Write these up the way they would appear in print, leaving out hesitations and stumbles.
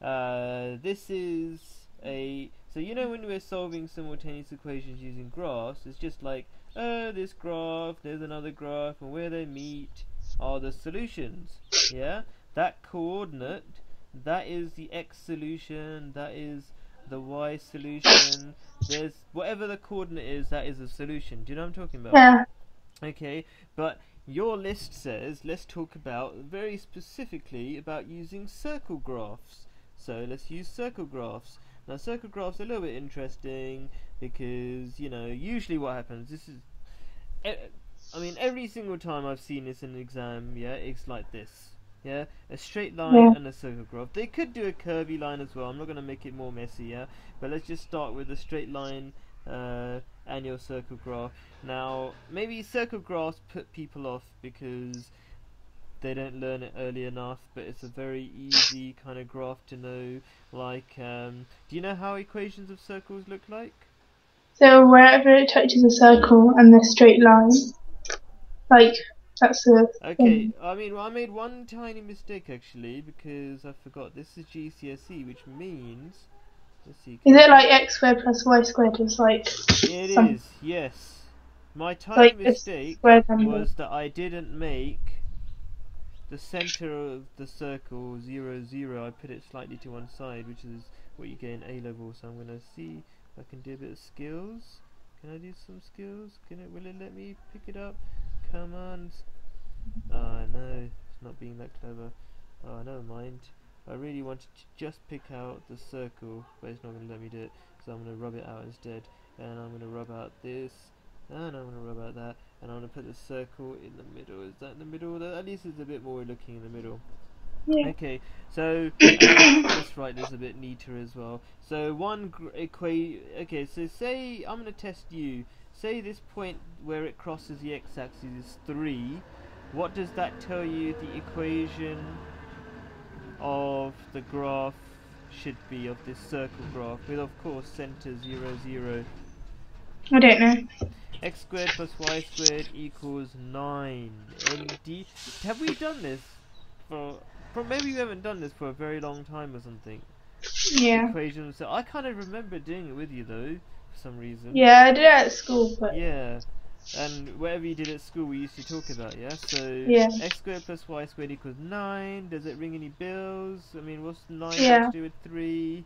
This is a so you know when we're solving simultaneous equations using graphs, it's just like, oh, this graph, there's another graph, and where they meet are the solutions. Yeah, that coordinate, that is the x solution, that is the y solution. There's whatever the coordinate is, that is a solution. Do you know what I'm talking about? Yeah. Okay, but your list says let's talk about very specifically about using circle graphs. So let's use circle graphs. Now circle graphs are a little bit interesting because usually what happens. I mean every single time I've seen this in an exam, yeah, it's like this. Yeah, a straight line Yeah. and a circle graph. They could do a curvy line as well. I'm not going to make it more messy, yeah. But let's just start with a straight line and your circle graph. Now, maybe circle graphs put people off because they don't learn it early enough, but it's a very easy kind of graph to know. Like, do you know how equations of circles look like? So wherever it touches a circle and the straight line, like that's the Okay, thing. I mean, well, I made one tiny mistake actually because I forgot this is GCSE, which means, let's see, Is can I it do? like x squared plus y squared is like It some is, yes. My tiny like a mistake square number? was that I didn't make the center of the circle 0, 0. I put it slightly to one side, which is what you get in A level. So I'm gonna see if I can do a bit of skills. Can I do some skills? Will it let me pick it up? Come on. Ah, no, it's not being that clever. Oh, never mind. I really wanted to just pick out the circle, but it's not going to let me do it. So I'm going to rub it out instead. And I'm going to rub out this. And I'm going to rub out that. And I'm going to put the circle in the middle. Is that in the middle? At least it's a bit more looking in the middle. Yeah. Okay, so let's write this a bit neater as well. So okay, so say I'm going to test you. Say this point where it crosses the x-axis is 3. What does that tell you the equation of the graph should be, of this circle graph, with of course center 0, 0? I don't know. X squared plus y squared equals 9. Have we done this maybe we haven't done this for a very long time or something. Yeah. Equations. So I kind of remember doing it with you though, for some reason. Yeah, I did it at school, but Yeah. And whatever you did at school, we used to talk about, yeah? So, yeah. x squared plus y squared equals 9. Does it ring any bells? I mean, what's 9 got Yeah. to do with 3?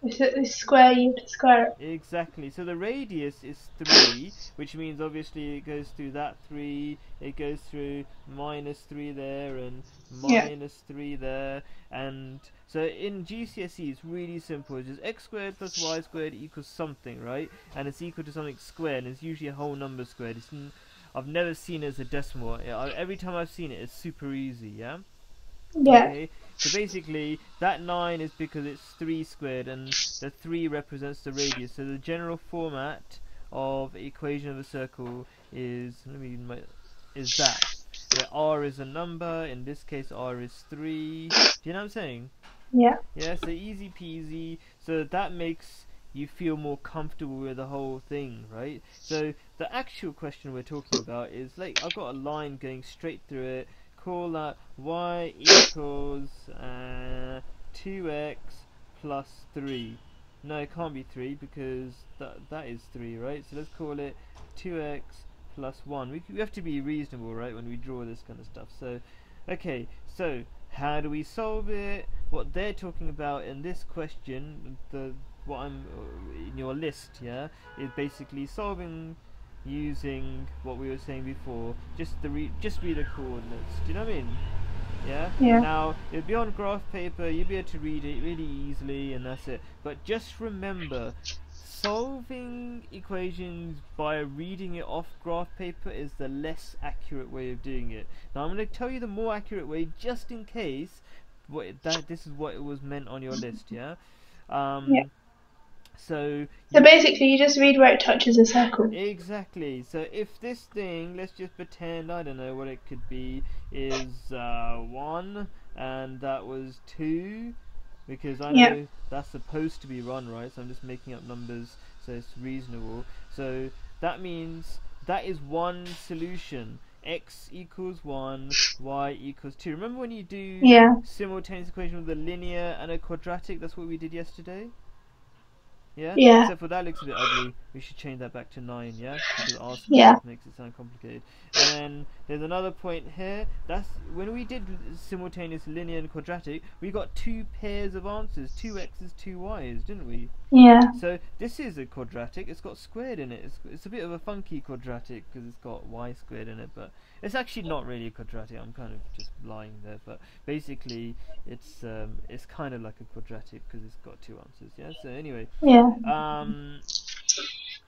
It's square, you have to square it. Exactly. So the radius is 3, which means obviously it goes through that 3, it goes through minus 3 there, and Yeah. minus 3 there. And so in GCSE, it's really simple. It's just x squared plus y squared equals something, right? And it's equal to something squared, and it's usually a whole number squared. I've never seen it as a decimal. Every time I've seen it, it's super easy, yeah? Yeah. Okay, so basically that 9 is because it's 3 squared and the 3 represents the radius. So the general format of equation of a circle is that where r is a number. In this case r is 3. Do you know what I'm saying? Yeah. Yeah, so easy peasy. So that makes you feel more comfortable with the whole thing, right? So the actual question we're talking about is, like, I've got a line going straight through it. Call that y equals 2x plus 3. No, it can't be 3 because that is 3, right? So let's call it 2x plus 1. We have to be reasonable, right, when we draw this kind of stuff. So, okay, so how do we solve it? What they're talking about in this question, what I'm in your list, yeah, is basically solving using what we were saying before. Just read the coordinates. Do you know what I mean? Yeah. Yeah. Now it'll be on graph paper. You'll be able to read it really easily, and that's it. But just remember, solving equations by reading it off graph paper is the less accurate way of doing it. Now I'm going to tell you the more accurate way, just in case this is what it was meant on your list. Yeah. Yeah. So So basically, you just read where it touches a circle. exactly. So if this thing, let's just pretend, I don't know what it could be, is 1, and that was 2, because I Yeah. know that's supposed to be 1, right? So I'm just making up numbers so it's reasonable. So that means that is one solution. x equals 1, y equals 2. Remember when you do Yeah. simultaneous equation with a linear and a quadratic? That's what we did yesterday. Yeah? Yeah. Except for that looks a bit ugly. We should change that back to 9, yeah? Because r Yeah. squared makes it sound complicated. And then there's another point here. That's when we did simultaneous linear and quadratic, we got 2 pairs of answers, 2 x's, 2 y's, didn't we? Yeah. So this is a quadratic. It's got squared in it. It's a bit of a funky quadratic because it's got y squared in it, but it's actually not really a quadratic. I'm kind of just lying there, but basically it's kind of like a quadratic because it's got 2 answers. Yeah. So anyway, Yeah.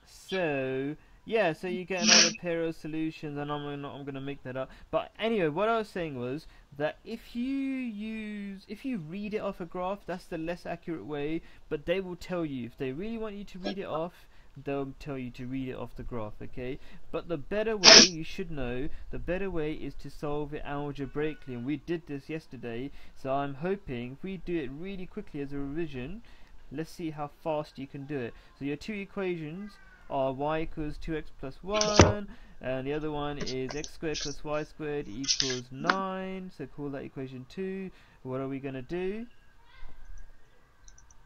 so yeah, so you get another pair of solutions, and I'm gonna make that up. But anyway, what I was saying was that if you read it off a graph, that's the less accurate way. But they will tell you if they really want you to read it off. They'll tell you to read it off the graph, okay? But the better way, you should know, the better way is to solve it algebraically, and we did this yesterday. So I'm hoping if we do it really quickly as a revision, let's see how fast you can do it. So your 2 equations are y equals 2x plus 1, and the other one is x squared plus y squared equals 9. So call that equation 2. What are we going to do?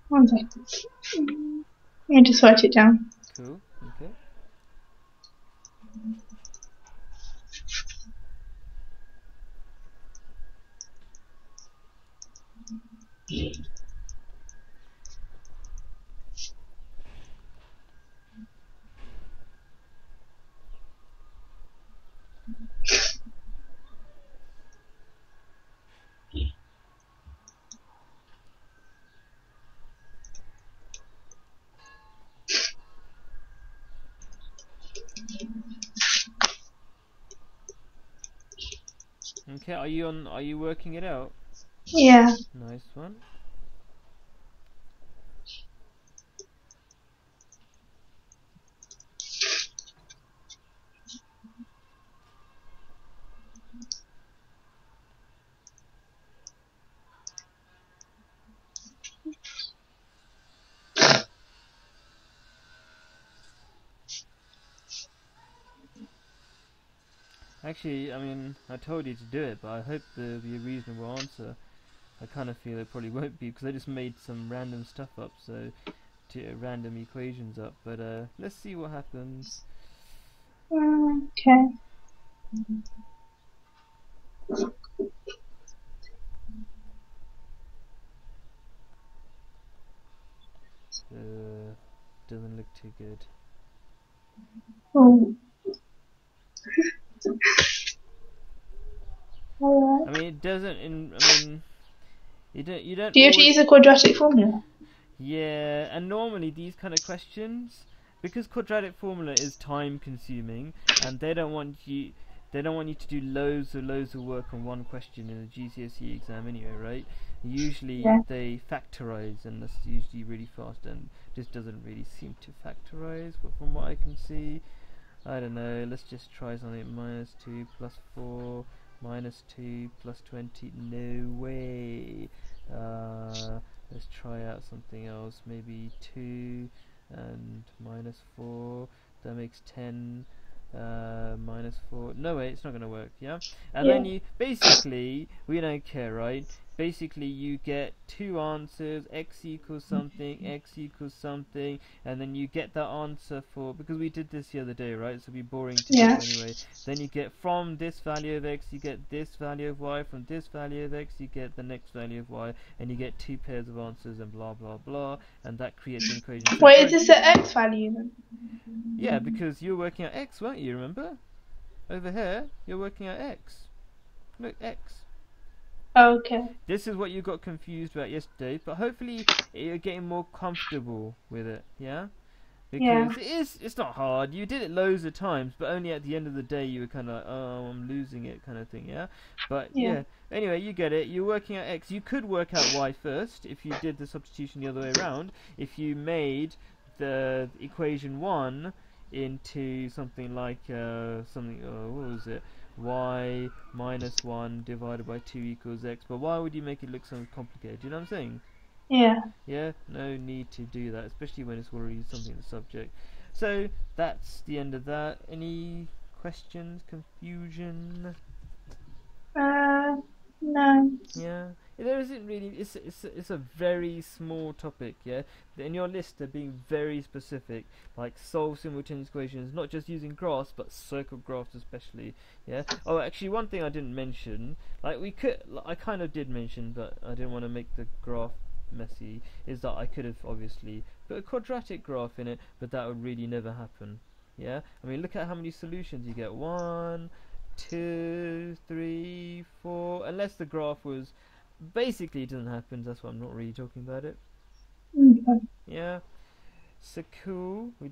1 second. Let me just write it down. Cool, okay. Okay, are you working it out? Yeah. Nice one. Actually, I mean, I told you to do it, but I hope there'll be a reasonable answer. I kind of feel it probably won't be because I just made some random stuff up, so random equations up. But let's see what happens. Okay. Doesn't look too good. Oh. Alright. I mean, it doesn't. I mean, you don't. Do you have to use a quadratic formula? Yeah, and normally these kind of questions, because quadratic formula is time consuming, and they don't want you to do loads of work on one question in a GCSE exam anyway, right? Usually they factorize, and that's usually really fast, and this doesn't really seem to factorize, but from what I can see, I don't know, let's just try something. -2 plus 4 -2 plus 20, no way. Let's try out something else, maybe 2 and -4, that makes 10, -4, no way, it's not going to work, yeah? And then you, basically, we don't care, right? Basically you get 2 answers, x equals something, x equals something, and then you get that answer for, because we did this the other day, right? So it'll be boring to do anyway. Then you get from this value of x, you get this value of y, from this value of x, you get the next value of y, and you get 2 pairs of answers and blah blah blah, and that creates an equation. So wait, is this the x value then? Yeah, because you're working out x, weren't you, remember? Over here, you're working out x. Look, x. Okay. This is what you got confused about yesterday, but hopefully you're getting more comfortable with it, yeah? Because it's not hard. You did it loads of times, but only at the end of the day you were kind of like, oh, I'm losing it kind of thing, yeah? But yeah, anyway, you get it. You're working out x. You could work out y first if you did the substitution the other way around. If you made the equation 1 into something like, what was it? Y minus 1 divided by 2 equals x. But why would you make it look so complicated? Do you know what I'm saying? Yeah, no need to do that, especially when it's already something in the subject. So that's the end of that. Any questions, confusion? No. Yeah, there isn't really. It's a very small topic. Yeah, in your list they're being very specific, like solve simultaneous equations, not just using graphs but circle graphs especially. Yeah. Oh, actually, one thing I didn't mention, like I kind of did mention, but I didn't want to make the graph messy. Is that I could have obviously put a quadratic graph in it, but that would really never happen. Yeah. I mean, look at how many solutions you get. 1, 2, 3, 4. Unless the graph was basically it doesn't happen. That's why I'm not really talking about it. Okay. Yeah. So cool. We